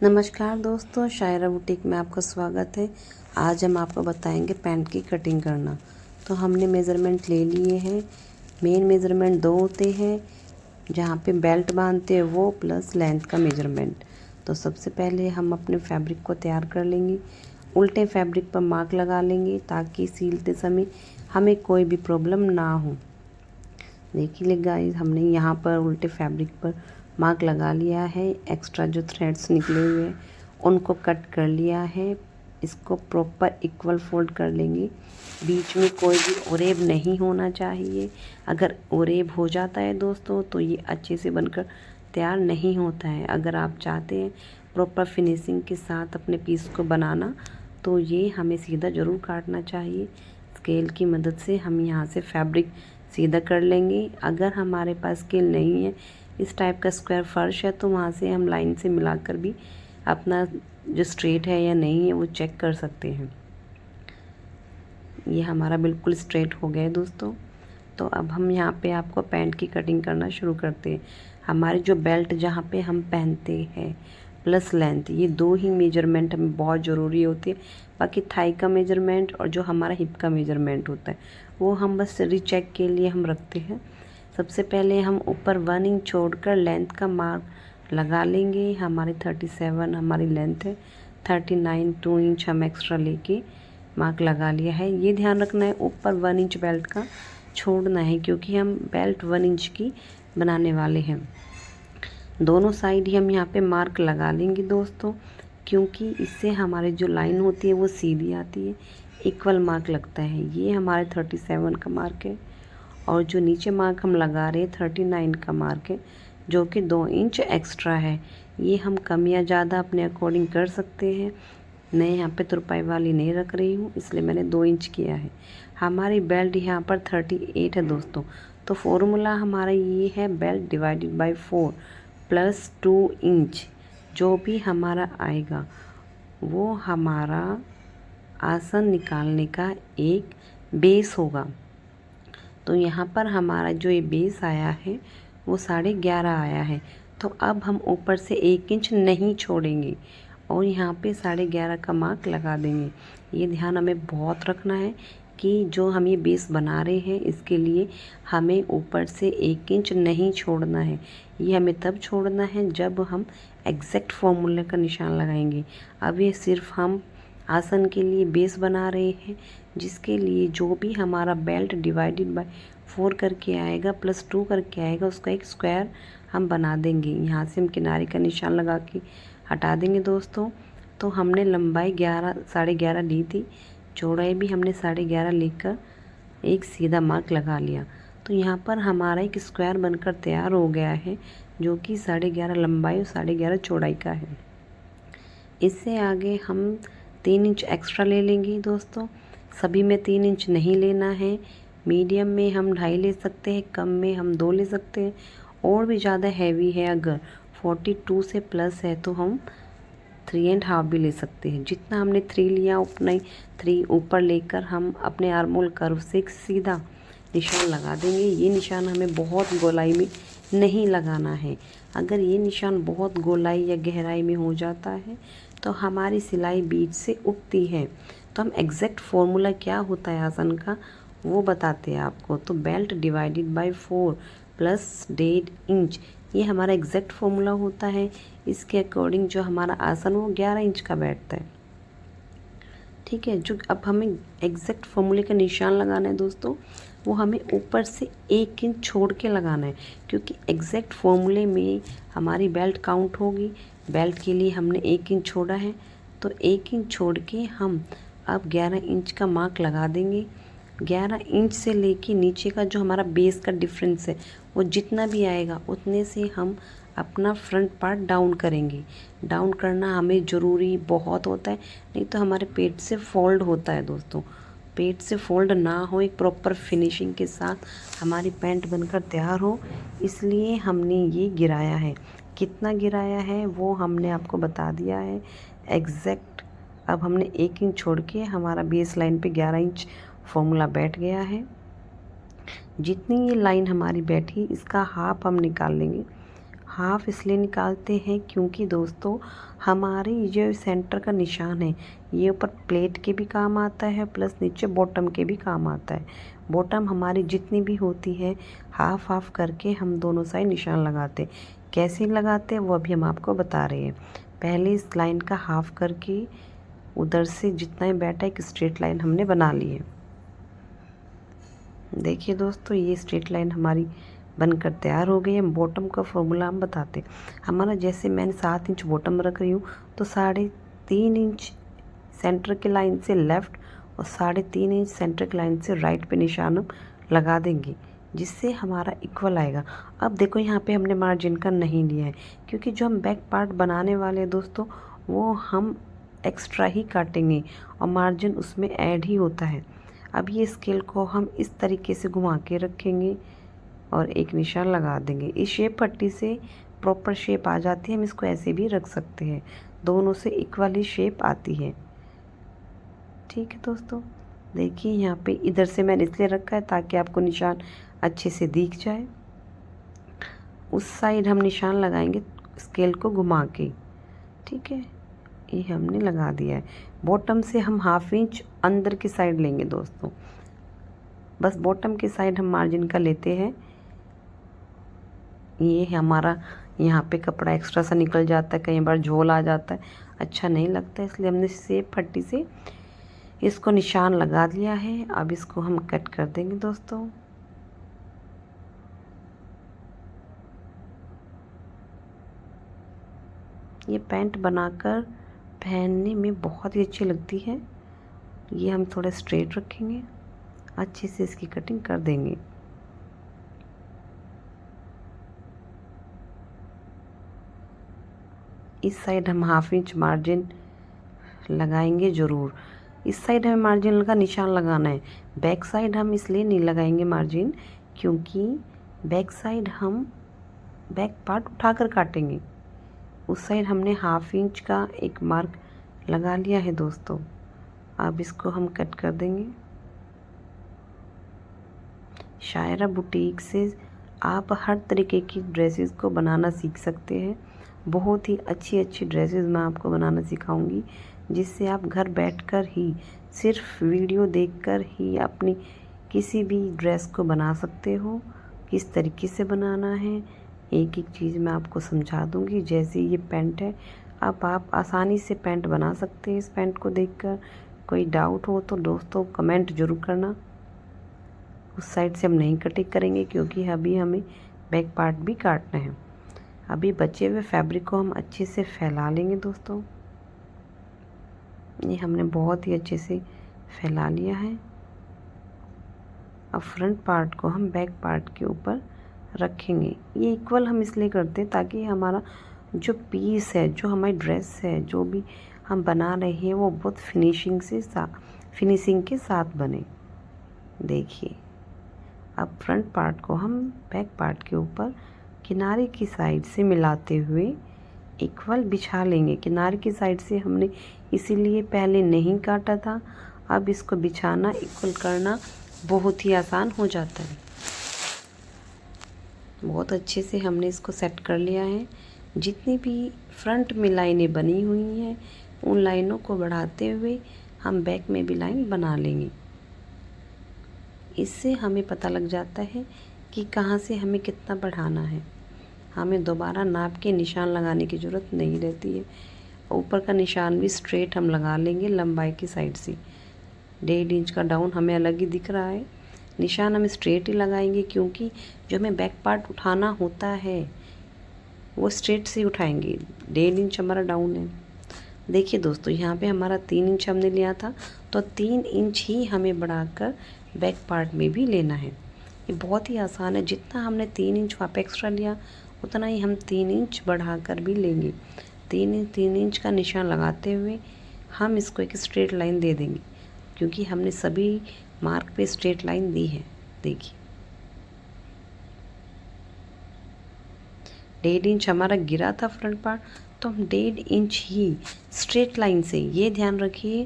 नमस्कार दोस्तों, शायरा बुटीक में आपका स्वागत है। आज हम आपको बताएंगे पैंट की कटिंग करना। तो हमने मेज़रमेंट ले लिए हैं। मेन मेज़रमेंट 2 होते हैं, जहाँ पे बेल्ट बांधते हैं वो, प्लस लेंथ का मेज़रमेंट। तो सबसे पहले हम अपने फैब्रिक को तैयार कर लेंगे। उल्टे फैब्रिक पर मार्क लगा लेंगे ताकि सीलते समय हमें कोई भी प्रॉब्लम ना हो। देखिए गाइस, हमने यहाँ पर उल्टे फैब्रिक पर मार्क लगा लिया है। एक्स्ट्रा जो थ्रेड्स निकले हुए हैं उनको कट कर लिया है। इसको प्रॉपर इक्वल फोल्ड कर लेंगे। बीच में कोई भी ओरेब नहीं होना चाहिए। अगर ओरेब हो जाता है दोस्तों तो ये अच्छे से बनकर तैयार नहीं होता है। अगर आप चाहते हैं प्रॉपर फिनिशिंग के साथ अपने पीस को बनाना तो ये हमें सीधा ज़रूर काटना चाहिए। स्केल की मदद से हम यहाँ से फैब्रिक सीधा कर लेंगे। अगर हमारे पास स्केल नहीं है, इस टाइप का स्क्वायर फर्श है, तो वहाँ से हम लाइन से मिलाकर भी अपना जो स्ट्रेट है या नहीं है वो चेक कर सकते हैं। ये हमारा बिल्कुल स्ट्रेट हो गया है दोस्तों। तो अब हम यहाँ पे आपको पैंट की कटिंग करना शुरू करते हैं। हमारी जो बेल्ट जहाँ पे हम पहनते हैं प्लस लेंथ, ये 2 ही मेजरमेंट हमें बहुत ज़रूरी होती है। बाकी थाई का मेजरमेंट और जो हमारा हिप का मेजरमेंट होता है वो हम बस रीचेक के लिए हम रखते हैं। सबसे पहले हम ऊपर 1 इंच छोड़कर लेंथ का मार्क लगा लेंगे। हमारी 37 हमारी लेंथ है, 39 2 इंच हम एक्स्ट्रा लेके मार्क लगा लिया है। ये ध्यान रखना है ऊपर 1 इंच बेल्ट का छोड़ना है, क्योंकि हम बेल्ट 1 इंच की बनाने वाले हैं। दोनों साइड ही हम यहाँ पे मार्क लगा लेंगे दोस्तों, क्योंकि इससे हमारी जो लाइन होती है वो सीधी आती है, इक्वल मार्क लगता है। ये हमारे 37 का मार्क है और जो नीचे मार्क हम लगा रहे हैं 39 का मार्क है, जो कि 2 इंच एक्स्ट्रा है। ये हम कम या ज़्यादा अपने अकॉर्डिंग कर सकते हैं। मैं यहाँ पे तुरपाई वाली नहीं रख रही हूँ, इसलिए मैंने 2 इंच किया है। हमारी बेल्ट यहाँ पर 38 है दोस्तों। तो फॉर्मूला हमारा ये है belt divided by 4 plus 2 inch. जो भी हमारा आएगा वो हमारा आसन निकालने का एक बेस होगा। तो यहाँ पर हमारा जो ये बेस आया है वो 11.5 आया है। तो अब हम ऊपर से 1 इंच नहीं छोड़ेंगे और यहाँ पे 11.5 का मार्क लगा देंगे। ये ध्यान हमें बहुत रखना है कि जो हम ये बेस बना रहे हैं इसके लिए हमें ऊपर से 1 इंच नहीं छोड़ना है। ये हमें तब छोड़ना है जब हम एग्जैक्ट फॉर्मूले का निशान लगाएंगे। अब ये सिर्फ हम आसन के लिए बेस बना रहे हैं, जिसके लिए जो भी हमारा बेल्ट डिवाइडेड बाय 4 करके आएगा प्लस 2 करके आएगा उसका एक स्क्वायर हम बना देंगे। यहाँ से हम किनारे का निशान लगा के हटा देंगे दोस्तों। तो हमने लंबाई 11.5 ली थी, चौड़ाई भी हमने 11.5 लेकर एक सीधा मार्क लगा लिया। तो यहाँ पर हमारा एक स्क्वायर बनकर तैयार हो गया है, जो कि 11.5 लंबाई और 11.5 चौड़ाई का है। इससे आगे हम 3 इंच एक्स्ट्रा ले लेंगे दोस्तों। सभी में 3 इंच नहीं लेना है। मीडियम में हम 2.5 ले सकते हैं, कम में हम 2 ले सकते हैं, और भी ज़्यादा हैवी है अगर 42 से प्लस है तो हम 3.5 भी ले सकते हैं। जितना हमने 3 लिया उतना ही 3 ऊपर लेकर हम अपने आर्मोल कर्व से एक सीधा निशान लगा देंगे। ये निशान हमें बहुत गोलाई में नहीं लगाना है। अगर ये निशान बहुत गोलाई या गहराई में हो जाता है तो हमारी सिलाई बीच से उगती है। तो हम एग्जैक्ट फॉर्मूला क्या होता है आसन का वो बताते हैं आपको। तो belt divided by 4 plus 1.5 inch, ये हमारा एग्जैक्ट फॉर्मूला होता है। इसके अकॉर्डिंग जो हमारा आसन वो 11 इंच का बैठता है। ठीक है, जो अब हमें एग्जैक्ट फॉर्मूले का निशान लगाना है दोस्तों, वो हमें ऊपर से 1 इंच छोड़ के लगाना है, क्योंकि एग्जैक्ट फॉर्मूले में हमारी बेल्ट काउंट होगी। बेल्ट के लिए हमने 1 इंच छोड़ा है, तो 1 इंच छोड़ के हम अब 11 इंच का मार्क लगा देंगे। 11 इंच से लेके नीचे का जो हमारा बेस का डिफरेंस है वो जितना भी आएगा उतने से हम अपना फ्रंट पार्ट डाउन करेंगे। डाउन करना हमें ज़रूरी बहुत होता है, नहीं तो हमारे पेट से फोल्ड होता है दोस्तों। पेट से फोल्ड ना हो, एक प्रॉपर फिनिशिंग के साथ हमारी पैंट बनकर तैयार हो, इसलिए हमने ये गिराया है। कितना गिराया है वो हमने आपको बता दिया है एग्जैक्ट। अब हमने 1 इंच छोड़ के हमारा बेस लाइन पे 11 इंच फॉर्मूला बैठ गया है। जितनी ये लाइन हमारी बैठी इसका हाफ हम निकाल लेंगे। हाफ इसलिए निकालते हैं क्योंकि दोस्तों हमारे जो सेंटर का निशान है ये ऊपर प्लेट के भी काम आता है प्लस नीचे बॉटम के भी काम आता है। बॉटम हमारी जितनी भी होती है हाफ हाफ करके हम दोनों साइड निशान लगाते। कैसे लगाते हैं वो अभी हम आपको बता रहे हैं। पहले इस लाइन का हाफ करके उधर से जितना ही बैठा एक स्ट्रेट लाइन हमने बना ली है। देखिए दोस्तों ये स्ट्रेट लाइन हमारी बनकर तैयार हो गई है। बॉटम का फॉर्मूला हम बताते। हमारा जैसे मैंने 7 इंच बॉटम रख रही हूँ तो 3.5 इंच सेंटर के लाइन से लेफ़्ट और 3.5 इंच सेंटर की लाइन से राइट पे निशान हम लगा देंगे जिससे हमारा इक्वल आएगा। अब देखो यहाँ पे हमने मार्जिन का नहीं लिया है क्योंकि जो हम बैक पार्ट बनाने वाले हैं दोस्तों वो हम एक्स्ट्रा ही काटेंगे और मार्जिन उसमें ऐड ही होता है। अब ये स्केल को हम इस तरीके से घुमा के रखेंगे और एक निशान लगा देंगे। इस शेप पट्टी से प्रॉपर शेप आ जाती है। हम इसको ऐसे भी रख सकते हैं, दोनों से इक्वल ही शेप आती है। ठीक है दोस्तों, देखिए यहाँ पे इधर से मैंने इसलिए रखा है ताकि आपको निशान अच्छे से दिख जाए। उस साइड हम निशान लगाएंगे स्केल को घुमा के। ठीक है, ये हमने लगा दिया है। बॉटम से हम हाफ इंच अंदर की साइड लेंगे दोस्तों, बस बॉटम की साइड हम मार्जिन का लेते हैं। ये हमारा यहाँ पे कपड़ा एक्स्ट्रा सा निकल जाता है, कई बार झोल आ जाता है, अच्छा नहीं लगता, इसलिए हमने शेप पट्टी से इसको निशान लगा दिया है। अब इसको हम कट कर देंगे दोस्तों। ये पैंट बनाकर पहनने में बहुत ही अच्छी लगती है। ये हम थोड़ा स्ट्रेट रखेंगे, अच्छे से इसकी कटिंग कर देंगे। इस साइड हम हाफ इंच मार्जिन लगाएंगे ज़रूर। इस साइड हमें मार्जिन का निशान लगाना है। बैक साइड हम इसलिए नहीं लगाएंगे मार्जिन क्योंकि बैक साइड हम बैक पार्ट उठाकर काटेंगे। उस साइड हमने हाफ इंच का एक मार्क लगा लिया है दोस्तों। अब इसको हम कट कर देंगे। शायरा बुटीक से आप हर तरीके की ड्रेसेस को बनाना सीख सकते हैं। बहुत ही अच्छी अच्छी ड्रेसेस मैं आपको बनाना सिखाऊंगी जिससे आप घर बैठकर ही सिर्फ वीडियो देखकर ही अपनी किसी भी ड्रेस को बना सकते हो। किस तरीके से बनाना है एक एक चीज़ मैं आपको समझा दूंगी। जैसे ये पैंट है, अब आप आसानी से पैंट बना सकते हैं। इस पैंट को देखकर कोई डाउट हो तो दोस्तों कमेंट ज़रूर करना। उस साइड से हम नहीं कटिंग करेंगे क्योंकि अभी हमें बैक पार्ट भी काटना है। अभी बचे हुए फैब्रिक को हम अच्छे से फैला लेंगे दोस्तों। ये हमने बहुत ही अच्छे से फैला लिया है। अब फ्रंट पार्ट को हम बैक पार्ट के ऊपर रखेंगे। ये इक्वल हम इसलिए करते हैं ताकि हमारा जो पीस है, जो हमारी ड्रेस है, जो भी हम बना रहे हैं वो बहुत फिनिशिंग के साथ बने। देखिए अब फ्रंट पार्ट को हम बैक पार्ट के ऊपर किनारे की साइड से मिलाते हुए इक्वल बिछा लेंगे। किनारे की साइड से हमने इसीलिए पहले नहीं काटा था। अब इसको बिछाना इक्वल करना बहुत ही आसान हो जाता है। बहुत अच्छे से हमने इसको सेट कर लिया है। जितनी भी फ्रंट में लाइनें बनी हुई हैं उन लाइनों को बढ़ाते हुए हम बैक में भी लाइन बना लेंगे। इससे हमें पता लग जाता है कि कहाँ से हमें कितना बढ़ाना है। हमें दोबारा नाप के निशान लगाने की ज़रूरत नहीं रहती है। ऊपर का निशान भी स्ट्रेट हम लगा लेंगे लंबाई की साइड से। 1.5 इंच का डाउन हमें अलग ही दिख रहा है। निशान हम स्ट्रेट ही लगाएंगे क्योंकि जो हमें बैक पार्ट उठाना होता है वो स्ट्रेट से उठाएंगे। 1.5 इंच हमारा डाउन है। देखिए दोस्तों यहाँ पे हमारा 3 इंच हमने लिया था तो 3 इंच ही हमें बढ़ाकर बैक पार्ट में भी लेना है। ये बहुत ही आसान है। जितना हमने 3 इंच वहाँ पे एक्स्ट्रा लिया उतना ही हम 3 इंच बढ़ाकर भी लेंगे। 3 इंच का निशान लगाते हुए हम इसको एक स्ट्रेट लाइन दे देंगे क्योंकि हमने सभी मार्क पे स्ट्रेट लाइन दी है। देखिए 1.5 इंच हमारा गिरा था फ्रंट पार्ट तो हम 1.5 इंच ही स्ट्रेट लाइन से, ये ध्यान रखिए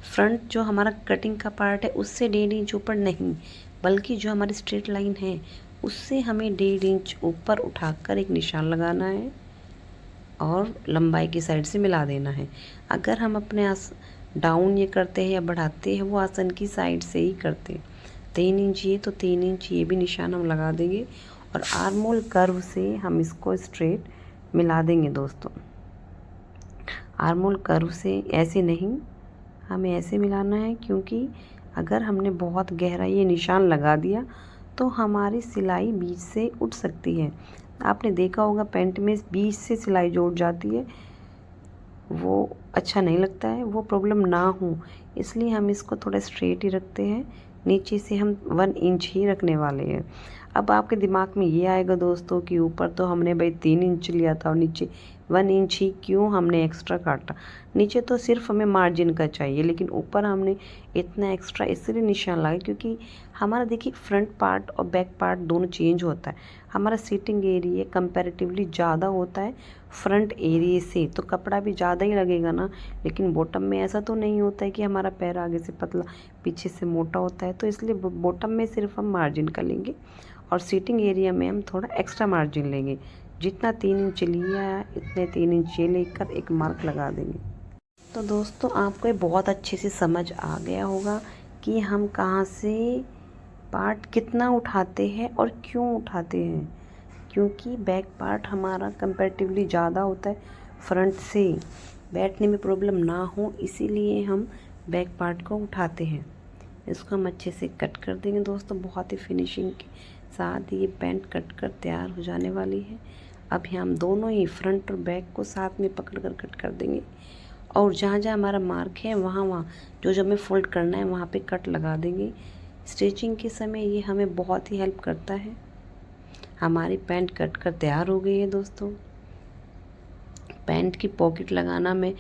फ्रंट जो हमारा कटिंग का पार्ट है उससे 1.5 इंच ऊपर नहीं, बल्कि जो हमारी स्ट्रेट लाइन है उससे हमें 1.5 इंच ऊपर उठाकर एक निशान लगाना है और लंबाई की साइड से मिला देना है। अगर हम अपने डाउन ये करते हैं या बढ़ाते हैं, वो आसन की साइड से ही करते हैं। 3 इंच ये तो 3 इंच ये भी निशान हम लगा देंगे और आर्म होल कर्व से हम इसको स्ट्रेट मिला देंगे दोस्तों। आर्म होल कर्व से ऐसे नहीं, हमें ऐसे मिलाना है, क्योंकि अगर हमने बहुत गहरा ये निशान लगा दिया तो हमारी सिलाई बीच से उठ सकती है। आपने देखा होगा पैंट में बीच से सिलाई जो उठ जाती है वो अच्छा नहीं लगता है, वो प्रॉब्लम ना हो इसलिए हम इसको थोड़ा स्ट्रेट ही रखते हैं। नीचे से हम 1 इंच ही रखने वाले हैं। अब आपके दिमाग में ये आएगा दोस्तों कि ऊपर तो हमने भाई 3 इंच लिया था और नीचे 1 इंच ही क्यों हमने एक्स्ट्रा काटा। नीचे तो सिर्फ हमें मार्जिन का चाहिए, लेकिन ऊपर हमने इतना एक्स्ट्रा इसलिए निशान लगाया क्योंकि हमारा देखिए फ्रंट पार्ट और बैक पार्ट दोनों चेंज होता है। हमारा सीटिंग एरिया कंपैरेटिवली ज़्यादा होता है फ्रंट एरिया से, तो कपड़ा भी ज़्यादा ही लगेगा ना। लेकिन बॉटम में ऐसा तो नहीं होता है कि हमारा पैर आगे से पतला पीछे से मोटा होता है, तो इसलिए बॉटम में सिर्फ हम मार्जिन का लेंगे और सीटिंग एरिया में हम थोड़ा एक्स्ट्रा मार्जिन लेंगे। जितना 3 इंच लिया है इतने 3 इंच ये लेकर एक मार्क लगा देंगे। तो दोस्तों आपको ये बहुत अच्छे से समझ आ गया होगा कि हम कहाँ से पार्ट कितना उठाते हैं और क्यों उठाते हैं। क्योंकि बैक पार्ट हमारा कंपैरेटिवली ज़्यादा होता है फ्रंट से, बैठने में प्रॉब्लम ना हो इसीलिए हम बैक पार्ट को उठाते हैं। इसको हम अच्छे से कट कर देंगे दोस्तों। बहुत ही फिनिशिंग के साथ ये पैंट कट कर तैयार हो जाने वाली है। अभी हम दोनों ही फ्रंट और बैक को साथ में पकड़ कर कट कर देंगे और जहाँ जहाँ हमारा मार्क है वहाँ जो हमें फोल्ड करना है वहाँ पे कट लगा देंगे। स्टिचिंग के समय ये हमें बहुत ही हेल्प करता है। हमारी पैंट कट कर तैयार हो गई है दोस्तों। पैंट की पॉकेट लगाना मैं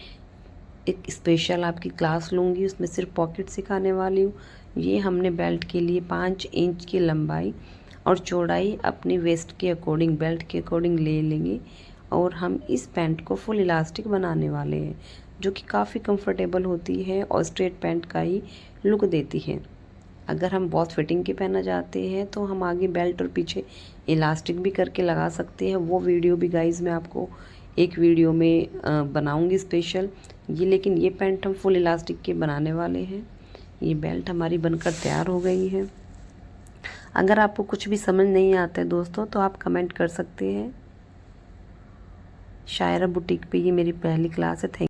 एक स्पेशल आपकी क्लास लूँगी, उसमें सिर्फ पॉकेट सिखाने वाली हूँ। ये हमने बेल्ट के लिए 5 इंच की लंबाई और चौड़ाई अपनी वेस्ट के अकॉर्डिंग, बेल्ट के अकॉर्डिंग ले लेंगे और हम इस पैंट को फुल इलास्टिक बनाने वाले हैं, जो कि काफ़ी कंफर्टेबल होती है और स्ट्रेट पैंट का ही लुक देती है। अगर हम बहुत फिटिंग के पहनना चाहते हैं तो हम आगे बेल्ट और पीछे इलास्टिक भी करके लगा सकते हैं। वो वीडियो भी गाइज़ मैं आपको एक वीडियो में बनाऊंगी स्पेशल ये। लेकिन ये पैंट हम फुल इलास्टिक के बनाने वाले हैं। ये बेल्ट हमारी बनकर तैयार हो गई है। अगर आपको कुछ भी समझ नहीं आता है दोस्तों तो आप कमेंट कर सकते हैं। शायरा बुटीक पे ये मेरी पहली क्लास है। थैंक